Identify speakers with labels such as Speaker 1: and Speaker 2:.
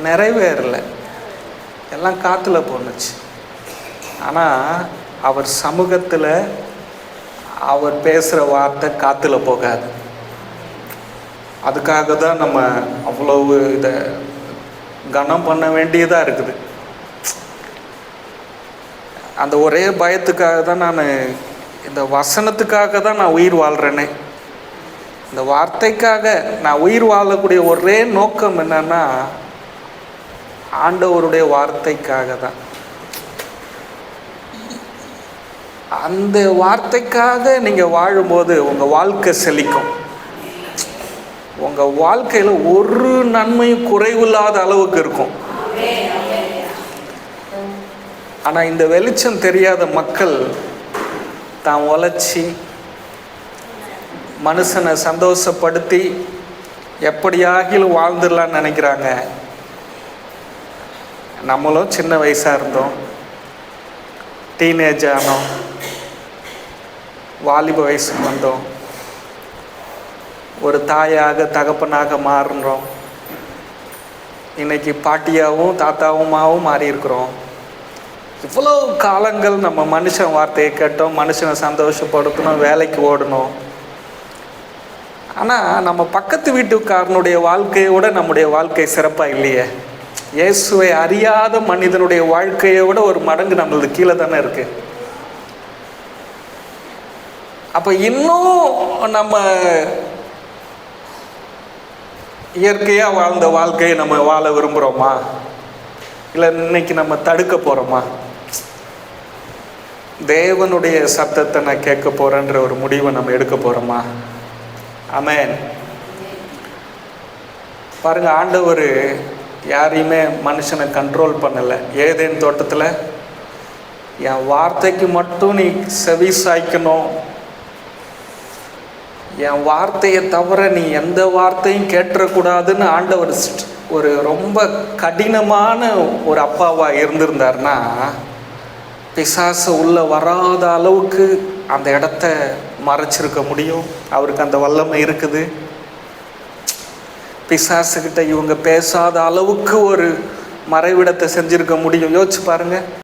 Speaker 1: நிறைவேறலை, எல்லாம் காற்றுல போணுச்சு. ஆனால் அவர் சமூகத்தில் அவர் பேசுகிற வார்த்தை காற்றுல போகாது. அதுக்காக தான் நம்ம அவ்வளவு இதை கனம் பண்ண வேண்டியதாக இருக்குது. அந்த ஒரே பயத்துக்காக தான் நான், இந்த வசனத்துக்காக தான் நான் உயிர் வாழ்கிறேனே. இந்த வார்த்தைக்காக நான் உயிர் வாழக்கூடிய ஒரே நோக்கம் என்னன்னா, ஆண்டவருடைய வார்த்தைக்காக தான். அந்த வார்த்தைக்காக நீங்கள் வாழும்போது உங்கள் வாழ்க்கை செழிக்கும். உங்கள் வாழ்க்கையில் ஒரு நன்மையும் குறைவில்லாத அளவுக்கு இருக்கும். ஆனால் இந்த வெளிச்சம் தெரியாத மக்கள் தான் உழைச்சி மனுஷனை சந்தோஷப்படுத்தி எப்படியாகிலும் வாழ்ந்துடலான்னு நினைக்கிறாங்க. நம்மளும் சின்ன வயசாக இருந்தோம், டீனேஜ் ஆனோம், வாலிப வயசுக்கு வந்தோம், ஒரு தாயாக தகப்பனாக மாறுறோம், இன்னைக்கு பாட்டியாகவும் தாத்தாவுமாவும் மாறி இருக்கிறோம். இவ்வளோ காலங்கள் நம்ம மனுஷன் வார்த்தையை கேட்டோம், மனுஷனை சந்தோஷப்படுத்தணும், வேலைக்கு ஓடணும். ஆனால் நம்ம பக்கத்து வீட்டுக்காரனுடைய வாழ்க்கையோட நம்முடைய வாழ்க்கை சிறப்பாக இல்லையே. இயேசுவை அறியாத மனிதனுடைய வாழ்க்கையை விட ஒரு மடங்கு நம்மளது கீழே தானே இருக்கு. அப்போ இன்னும் நம்ம இயற்கையாக வாழ்ந்த வாழ்க்கையை நம்ம வாழ விரும்புகிறோமா, இல்லை இன்னைக்கு நம்ம தடுக்க போகிறோமா? தேவனுடைய சத்தத்தை நான் கேட்க போகிறேன்ற ஒரு முடிவை நம்ம எடுக்க போகிறோமா? ஆமென். பாருங்க, ஆண்டவர் யாரையுமே மனுஷனை கண்ட்ரோல் பண்ணலை. ஏதேன் தோட்டத்தில் என் வார்த்தைக்கு மட்டும் நீ செவி சாய்க்கணும், என் வார்த்தையை தவிர நீ எந்த வார்த்தையும் கேட்டுறக்கூடாதுன்னு ஆண்டவர் ஒரு ரொம்ப கடினமான ஒரு அப்பாவாக இருந்திருந்தார்னா, பிசாசு உள்ளே வராத அளவுக்கு அந்த இடத்த மறைச்சிருக்க முடியும். அவருக்கு அந்த வல்லமை இருக்குது. பிசாசுக்கிட்ட இவங்க பேசாத அளவுக்கு ஒரு மறைவிடத்தை செஞ்சுருக்க முடியும். யோசிச்சு பாருங்க.